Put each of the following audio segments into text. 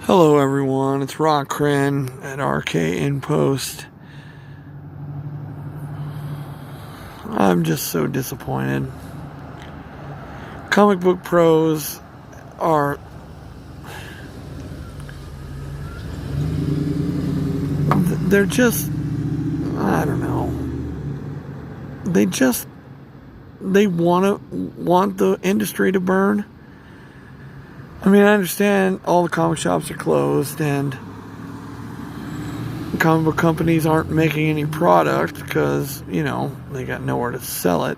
Hello everyone, it's Rock Cran at RK Inpost. I'm just so disappointed. Comic book pros are... they're just... I don't know. They want the industry to burn. I mean, I understand all the comic shops are closed and comic book companies aren't making any product because, they got nowhere to sell it.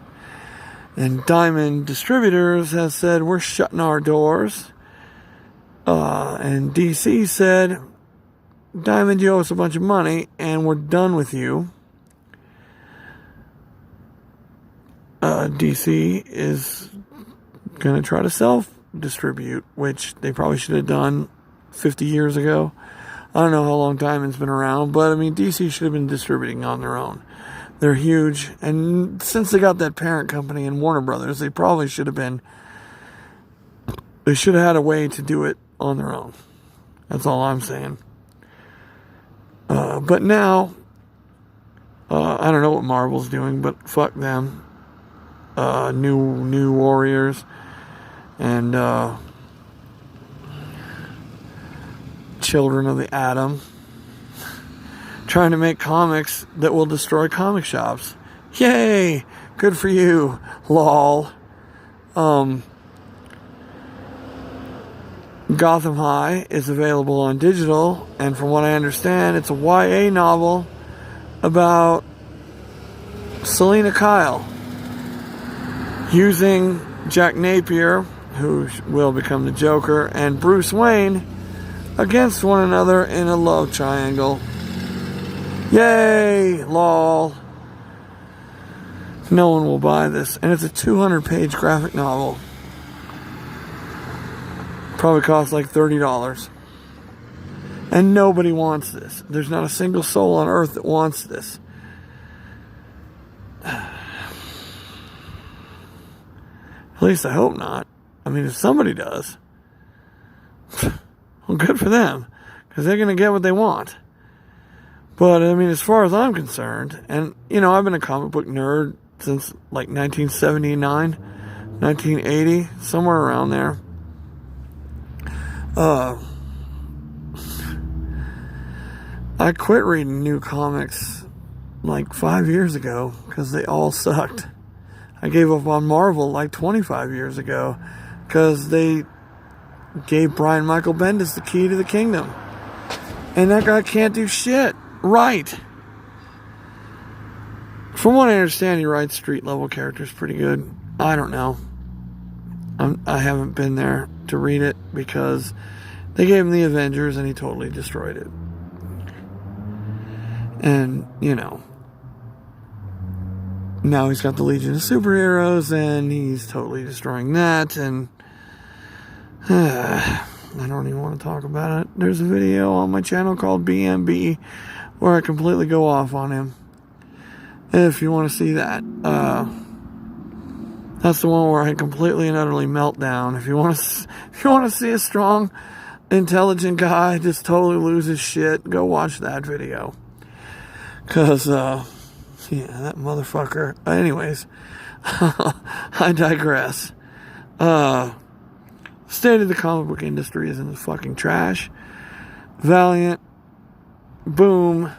And Diamond Distributors has said, we're shutting our doors. And DC said, Diamond, you owe us a bunch of money and we're done with you. DC is going to try to self-distribute, which they probably should have done 50 years ago. I don't know how long Diamond's been around, but I mean, DC should have been distributing on their own. They're huge, and since they got that parent company in Warner Brothers, they probably should have had a way to do it on their own. That's all I'm saying. But now, I don't know what Marvel's doing, but fuck them. New Warriors and Children of the Atom trying to make comics that will destroy comic shops. Yay! Good for you, lol. Gotham High is available on digital, and from what I understand, it's a YA novel about Selina Kyle using Jack Napier, who will become the Joker, and Bruce Wayne against one another in a love triangle. Yay! Lol. No one will buy this. And it's a 200-page graphic novel. Probably costs like $30. And nobody wants this. There's not a single soul on earth that wants this. At least I hope not. I mean, if somebody does, well, good for them, because they're going to get what they want. But, I mean, as far as I'm concerned, and, I've been a comic book nerd since, like, 1979, 1980, somewhere around there. I quit reading new comics, like, 5 years ago, because they all sucked. I gave up on Marvel like 25 years ago because they gave Brian Michael Bendis the key to the kingdom. And that guy can't do shit right. From what I understand, he writes street level characters pretty good. I don't know. I haven't been there to read it because they gave him the Avengers and he totally destroyed it. And, now he's got the Legion of Superheroes, and he's totally destroying that, and I don't even want to talk about it. There's a video on my channel called BMB where I completely go off on him. If you want to see that, that's the one where I completely and utterly melt down. If you want to see a strong, intelligent guy just totally lose his shit, go watch that video. Because, yeah, that motherfucker. Anyways, I digress. State of the comic book industry is in the fucking trash. Valiant, Boom,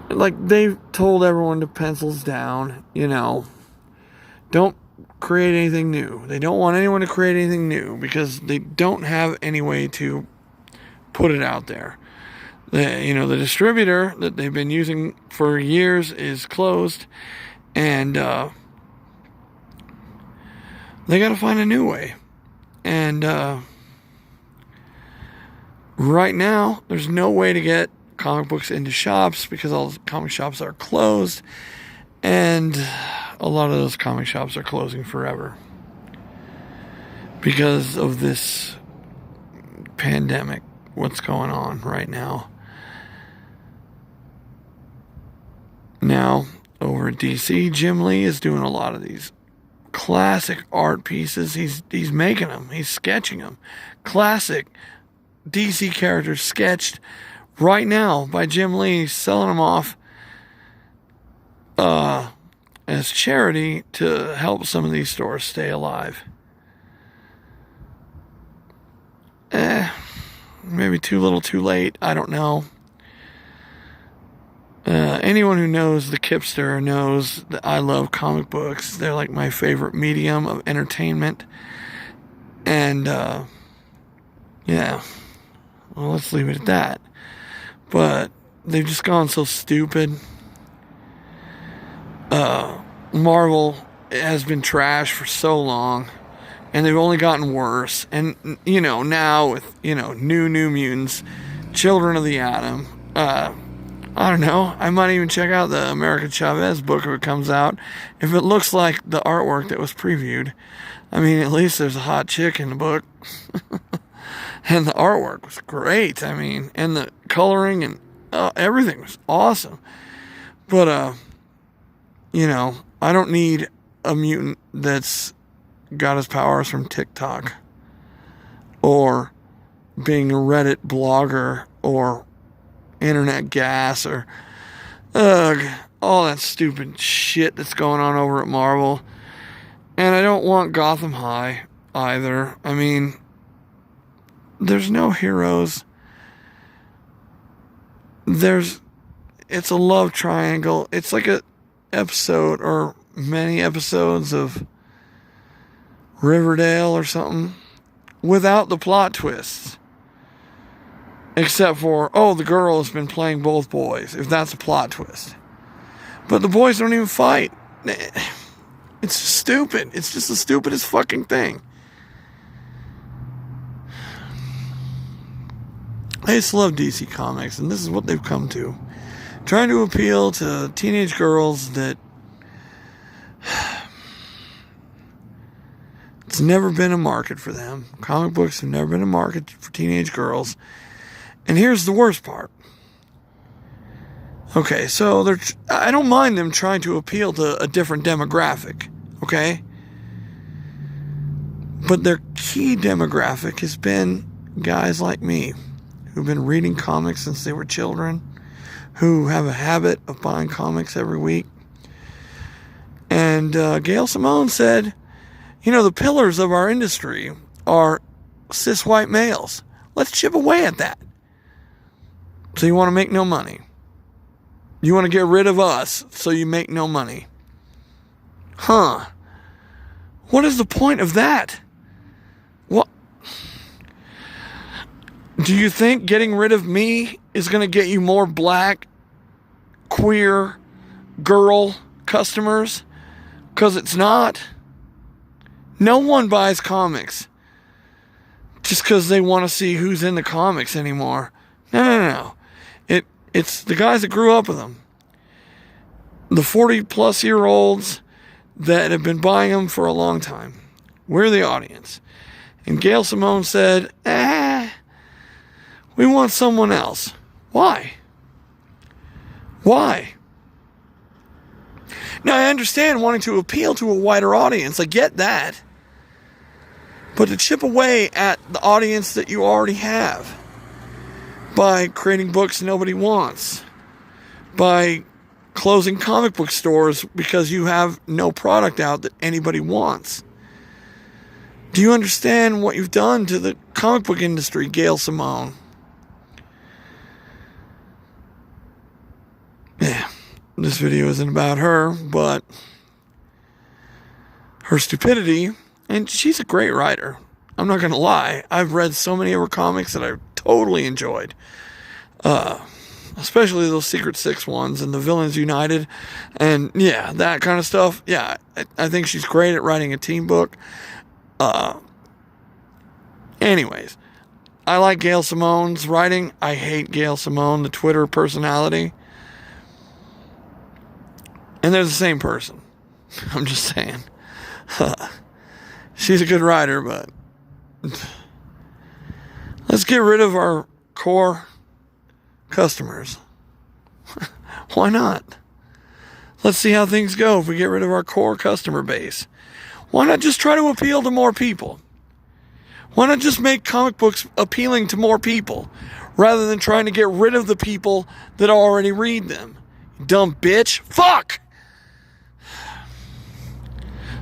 like they've told everyone to pencils down, Don't create anything new. They don't want anyone to create anything new because they don't have any way to put it out there. The distributor that they've been using for years is closed, and they got to find a new way. And right now, there's no way to get comic books into shops because all the comic shops are closed, and a lot of those comic shops are closing forever because of this pandemic, what's going on right now. Now, over at DC, Jim Lee is doing a lot of these classic art pieces. He's making them. He's sketching them. Classic DC characters sketched right now by Jim Lee. He's selling them off as charity to help some of these stores stay alive. Maybe too little too late. I don't know. Anyone who knows the Kipster knows that I love comic books. They're like my favorite medium of entertainment. And, yeah. Well, let's leave it at that. But they've just gone so stupid. Marvel has been trash for so long. And they've only gotten worse. And, now with, New Mutants, Children of the Atom, I don't know. I might even check out the America Chavez book if it comes out. If it looks like the artwork that was previewed. I mean, at least there's a hot chick in the book. And the artwork was great. I mean, and the coloring and everything was awesome. But, I don't need a mutant that's got his powers from TikTok. Or being a Reddit blogger or internet gas or all that stupid shit that's going on over at Marvel. And I don't want Gotham High either. I mean, there's no heroes. It's a love triangle. It's like a episode or many episodes of Riverdale or something without the plot twists. Except for, the girl has been playing both boys, if that's a plot twist. But the boys don't even fight. It's just stupid. It's just the stupidest fucking thing. I used to love DC Comics, and this is what they've come to. Trying to appeal to teenage girls that it's never been a market for them. Comic books have never been a market for teenage girls. And here's the worst part. Okay, so I don't mind them trying to appeal to a different demographic, okay? But their key demographic has been guys like me, who've been reading comics since they were children, who have a habit of buying comics every week. And Gail Simone said, the pillars of our industry are cis white males. Let's chip away at that. So you want to make no money. You want to get rid of us so you make no money. Huh. What is the point of that? What? Do you think getting rid of me is going to get you more black, queer, girl customers? Because it's not. No one buys comics just because they want to see who's in the comics anymore. No. It's the guys that grew up with them. The 40-plus-year-olds that have been buying them for a long time. We're the audience. And Gail Simone said, we want someone else. Why? Why? Now, I understand wanting to appeal to a wider audience. I get that. But to chip away at the audience that you already have by creating books nobody wants, by closing comic book stores because you have no product out that anybody wants. Do you understand what you've done to the comic book industry, Gail Simone? Yeah, this video isn't about her, but her stupidity, and she's a great writer. I'm not going to lie. I've read so many of her comics that I've totally enjoyed. Especially those Secret Six ones and the Villains United. And yeah, that kind of stuff. Yeah, I think she's great at writing a team book. Anyways, I like Gail Simone's writing. I hate Gail Simone, the Twitter personality. And they're the same person. I'm just saying. She's a good writer, but let's get rid of our core customers. Why not? Let's see how things go if we get rid of our core customer base. Why not just try to appeal to more people? Why not just make comic books appealing to more people rather than trying to get rid of the people that already read them? Dumb bitch. Fuck!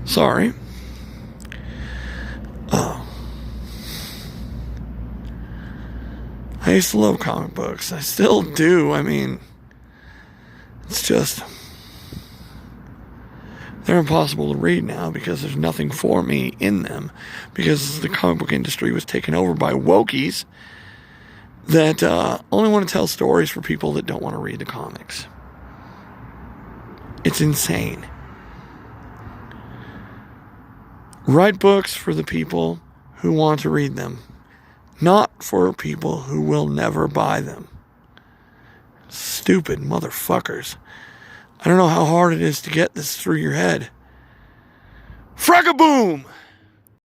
Sorry. I used to love comic books. I still do. I mean, it's just, they're impossible to read now because there's nothing for me in them, because the comic book industry was taken over by wokies that only want to tell stories for people that don't want to read the comics. It's insane. Write books for the people who want to read them, not for people who will never buy them. Stupid motherfuckers. I don't know how hard it is to get this through your head. Frag-a-boom!